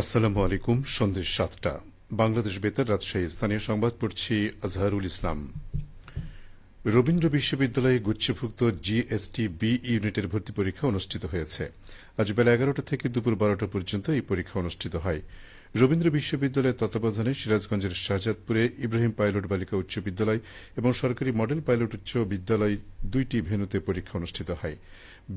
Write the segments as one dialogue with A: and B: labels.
A: আসসালামু আলাইকুম। সন্ধ্যে ৭টা বাংলাদেশ বেতার রাজশাহী স্থানীয় সংবাদ পড়ছি আজহারুল ইসলাম। রবীন্দ্র বিশ্ববিদ্যালয়ে গুচ্ছভুক্ত জিএসটি বি ইউনিটের ভর্তি পরীক্ষা অনুষ্ঠিত হয়েছে। আজ বেলা ১১টা থেকে দুপুর ১২টা পর্যন্ত এই পরীক্ষা অনুষ্ঠিত হয়। রবীন্দ্র বিশ্ববিদ্যালয়ের তত্ত্বাবধানে সিরাজগঞ্জের শাহজাদপুরে ইব্রাহিম পাইলট বালিকা উচ্চ বিদ্যালয় এবং সরকারি মডেল পাইলট উচ্চ বিদ্যালয় দুইটি ভেন্যুতে পরীক্ষা অনুষ্ঠিত হয়।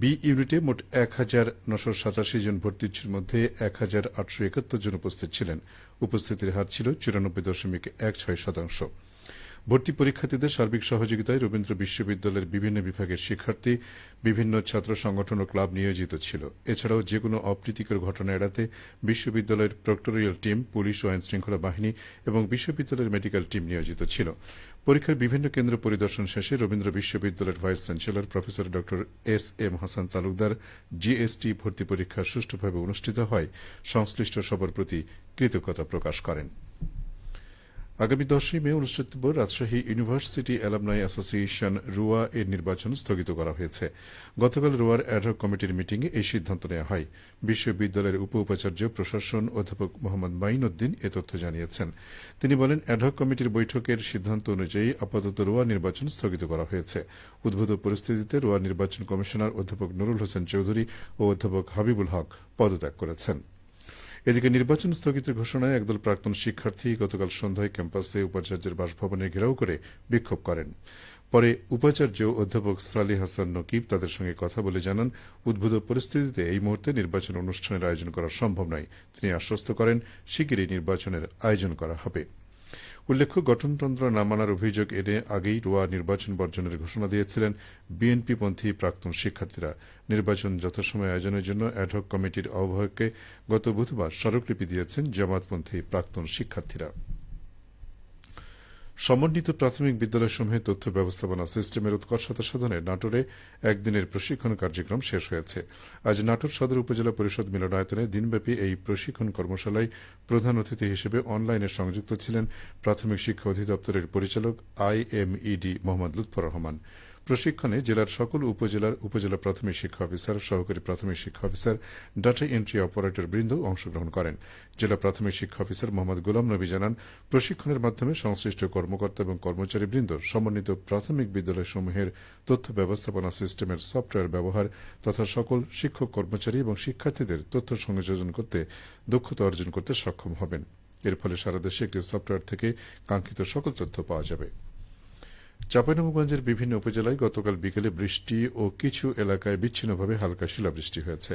A: বি ইউনিটে মোট ১,৯৮৭ জন ভর্তিচ্ছুর মধ্যে ১,৮৭১ জন উপস্থিত ছিলেন। উপস্থিতির হার ছিল ৯৪.16%। ভর্তি পরীক্ষার্থীদের সার্বিক সহযোগিতায় রবীন্দ্র বিশ্ববিদ্যালয়ের বিভিন্ন বিভাগের শিক্ষার্থী, বিভিন্ন ছাত্র সংগঠন ও ক্লাব নিয়োজিত ছিল। এছাড়াও যেকোনো অপ্রীতিকর ঘটনা এড়াতে বিশ্ববিদ্যালয়ের প্রক্টরিয়াল টিম, পুলিশ ও আইনশৃঙ্খলা বাহিনী এবং বিশ্ববিদ্যালয়ের মেডিকেল টিম নিয়োজিত ছিল। পরীক্ষার বিভিন্ন কেন্দ্র পরিদর্শন শেষে রবীন্দ্র বিশ্ববিদ্যালয়ের ভাইস চ্যান্সেলর প্রফেসর ড S M Hasan Talukdar GST ভর্তি পরীক্ষা সুষ্ঠুভাবে অনুষ্ঠিত হয় সংশ্লিষ্ট সবার প্রতি কৃতজ্ঞতা প্রকাশ করেন। আগামী ১০ই মে অনুষ্ঠিতব্য রাজশাহী ইউনিভার্সিটি অ্যালামনাই অ্যাসোসিয়েশন রুয়া এর নির্বাচন স্থগিত করা হয়েছে। গতকাল রুয়ার অ্যাডহক কমিটির মিটিংয়ে এই সিদ্ধান্ত নেওয়া হয়। বিশ্ববিদ্যালয়ের উপ উপাচার্য প্রশাসন অধ্যাপক মোহাম্মদ মাইন উদ্দিন এ তথ্য জানিয়েছেন। তিনি বলেন, অ্যাডহক কমিটির বৈঠকের সিদ্ধান্ত অনুযায়ী আপাতত রুয়া নির্বাচন স্থগিত করা হয়েছে। উদ্ভূত পরিস্থিতিতে রুয়া নির্বাচন কমিশনার অধ্যাপক নুরুল হোসেন চৌধুরী ও অধ্যাপক হাবিবুল হক পদত্যাগ করেছেন। এদিকে নির্বাচন স্থগিতের ঘোষণায় একদল প্রাক্তন শিক্ষার্থী গতকাল সন্ধ্যায় ক্যাম্পাসে উপাচার্যের বাসভবনে ঘেরাও করে বিক্ষোভ করেন। পরে উপাচার্য অধ্যাপক সালিহ হাসান নকিব তাদের সঙ্গে কথা বলে জানান, উদ্ভূত পরিস্থিতিতে এই মুহূর্তে নির্বাচন অনুষ্ঠানের আয়োজন করা সম্ভব নয়। তিনি আশ্বস্ত করেন, শিগগিরই নির্বাচনের আয়োজন করা হবে। উল্লেখ্য, গঠনতন্ত্র না মানার অভিযোগ এনে আগেই রোয়া নির্বাচন বর্জনের ঘোষণা দিয়েছিলেন বিএনপিপন্থী প্রাক্তন শিক্ষার্থীরা। নির্বাচন যথাসময়ে আয়োজনের জন্য অ্যাডহক কমিটির আহ্বায়ককে গত বুধবার স্মারকলিপি দিয়েছেন জামাতপন্থী প্রাক্তন শিক্ষার্থীরা। সমন্বিত প্রাথমিক বিদ্যালয়সমূহে তথ্য ব্যবস্থাপনা সিস্টেমের উৎকর্ষতা সাধনে নাটোরে একদিনের প্রশিক্ষণ কার্যক্রম শেষ হয়েছে। আজ নাটোর সদর উপজেলা পরিষদ মিলনায়তনে দিনব্যাপী এই প্রশিক্ষণ কর্মশালায় প্রধান অতিথি হিসেবে অনলাইনে সংযুক্ত ছিলেন প্রাথমিক শিক্ষা অধিদপ্তরের পরিচালক আইএমইডি মোহাম্মদ লুৎফর রহমান। প্রশিক্ষণে জেলার সকল উপজেলার উপজেলা প্রাথমিক শিক্ষা অফিসার, সহকারী প্রাথমিক শিক্ষা অফিসার, ডাটা এন্ট্রি অপারেটর বৃন্দ অংশগ্রহণ করেন। জেলা প্রাথমিক শিক্ষা অফিসার মোহাম্মদ গোলাম নবী জানান, প্রশিক্ষণের মাধ্যমে সংশ্লিষ্ট কর্মকর্তা এবং কর্মচারীবৃন্দ সমন্বিত প্রাথমিক বিদ্যালয়সমূহের তথ্য ব্যবস্থাপনা সিস্টেমের সফটওয়্যার ব্যবহার তথা সকল শিক্ষক, কর্মচারী এবং শিক্ষার্থীদের তথ্য সংযোজন করতে দক্ষতা অর্জন করতে সক্ষম হবেন। এর ফলে সারা দেশে একটি সফটওয়্যার থেকে কাঙ্ক্ষিত সকল তথ্য পাওয়া যাবে। চাঁপাইনবাবগঞ্জের বিভিন্ন উপজেলায় গতকাল বিকেলে বৃষ্টি ও কিছু এলাকায় বিচ্ছিন্নভাবে হালকা শিলাবৃষ্টি হয়েছে।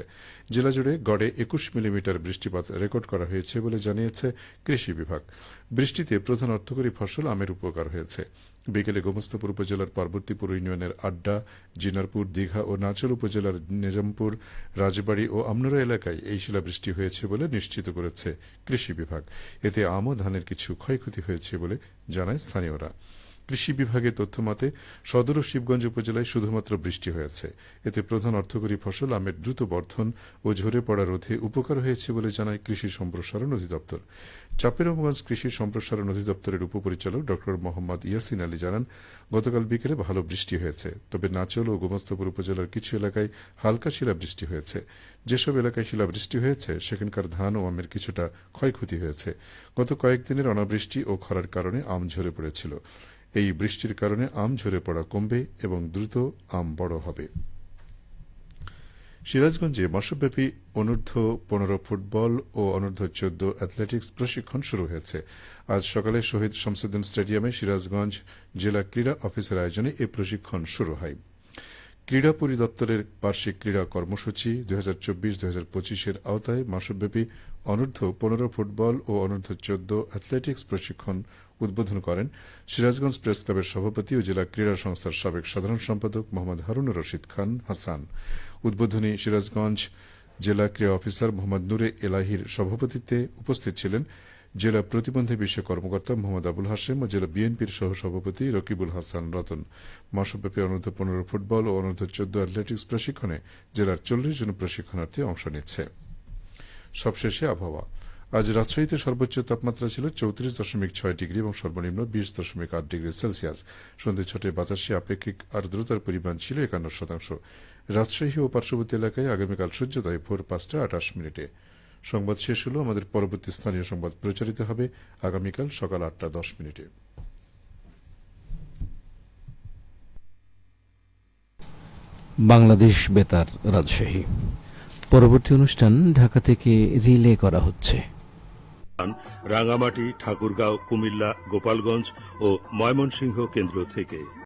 A: জেলা জুড়ে গড়ে ২১ মিলিমিটার বৃষ্টিপাত রেকর্ড করা হয়েছে বলে জানিয়েছে কৃষি বিভাগ। বৃষ্টিতে প্রধান অর্থকরী ফসল আমের উপকার হয়েছে। বিকেলে গোমস্তাপুর উপজেলার পার্বতীপুর ইউনিয়নের আড্ডা, জিনারপুর, দীঘা ও নাচল উপজেলার নিজামপুর, রাজবাড়ী ও আমনুরা এলাকায় এই শিলাবৃষ্টি হয়েছে বলে নিশ্চিত করেছে কৃষি বিভাগ। এতে আম ও ধানের কিছু ক্ষয়ক্ষতি হয়েছে বলে জানায় স্থানীয়রা। কৃষি বিভাগের তথ্যমতে সদর ও শিবগঞ্জ উপজেলায় শুধুমাত্র বৃষ্টি হয়েছে। এতে প্রধান অর্থকরী ফসল আমের দ্রুত বর্ধন ও ঝরে পড়া রোধে উপকার হয়েছে বলে জানায় কৃষি সম্প্রসারণ অধিদপ্তর। চাঁপাইনবাবগঞ্জ কৃষি সম্প্রসারণ অধিদপ্তরের উপপরিচালক ড মোহাম্মদ ইয়াসিন আলী জানান, গতকাল বিকেলে ভালো বৃষ্টি হয়েছে, তবে নাচল ও গোমস্তাপুর উপজেলার কিছু এলাকায় হালকা শিলাবৃষ্টি হয়েছে। যেসব এলাকায় শিলাবৃষ্টি হয়েছে সেখানকার ধান ও আমের কিছুটা ক্ষয়ক্ষতি হয়েছে। গত কয়েকদিনের অনাবৃষ্টি ও খরার কারণে আম ঝরে পড়েছিল। এই বৃষ্টির কারণে আম ঝরে পড়া কমবে এবং দ্রুত আম বড় হবে। সিরাজগঞ্জে মাসব্যাপী অনূর্ধ্ব ১৫ ফুটবল ও অনূর্ধ্ব ১৪ অ্যাথলেটিক্স প্রশিক্ষণ শুরু হয়েছে। আজ সকালে শহীদ শামসুদ্দিন স্টেডিয়ামে সিরাজগঞ্জ জেলা ক্রীড়া অফিসের আয়োজনে এই প্রশিক্ষণ শুরু হয়। ক্রীড়া পরিদপ্তরের বার্ষিক ক্রীড়া কর্মসূচি ২০২৪-২০২৫ এর আওতায় মাসব্যাপী অনূর্ধ্ব ১৫ ফুটবল ও অনূর্ধ্ব ১৪ অ্যাথলেটিক্স প্রশিক্ষণ উদ্বোধন করেন সিরাজগঞ্জ প্রেস ক্লাবের সভাপতি ও জেলা ক্রীড়া সংস্থার সাবেক সাধারণ সম্পাদক মোহাম্মদ হারুনুর রশিদ খান হাসান। উদ্বোধনী সিরাজগঞ্জ জেলা ক্রীড়া অফিসার মোহাম্মদ নূরে এলাহির সভাপতিত্বে উপস্থিত ছিলেন জেলা প্রতিবন্ধী বিষয়ক কর্মকর্তা মোহাম্মদ আবুল হাশেম ও জেলা বিএনপির সহসভাপতি রকিবুল হাসান রতন। মাসব্যাপী অনূর্ধ্ব ১৫ ফুটবল ও অনূর্ধ্ব ১৪ অ্যাথলেটিক্স প্রশিক্ষণে জেলার ৪০ জন প্রশিক্ষণার্থী অংশ নিচ্ছে। সবশেষে আবহাওয়া। আজ রাজশাহীতে সর্বোচ্চ তাপমাত্রা ছিল ৩৪.৬ ডিগ্রি এবং সর্বনিম্ন ২০.৮ ডিগ্রি সেলসিয়াস। সন্ধ্যে ৬টায় বাতাসে আপেক্ষিক আর্দ্রতার পরিমাণ ছিল ৫১%। রাজশাহী ও পার্শ্ববর্তী এলাকায় আগামীকাল সূর্যোদয় ভোর ৫টা ২৮ মিনিটে। সংবাদ শেষ হলো। আমাদের পরবর্তী স্থানীয় সংবাদ প্রচারিত হবে আগামীকাল সকাল 8:10।
B: বাংলাদেশ বেতার রাজশাহী। পরবর্তী অনুষ্ঠান ঢাকা থেকে রিলে করা হচ্ছে।
C: রাঙ্গামাটি, ঠাকুরগাঁও, কুমিল্লা, গোপালগঞ্জ ও ময়মনসিংহ কেন্দ্র থেকে।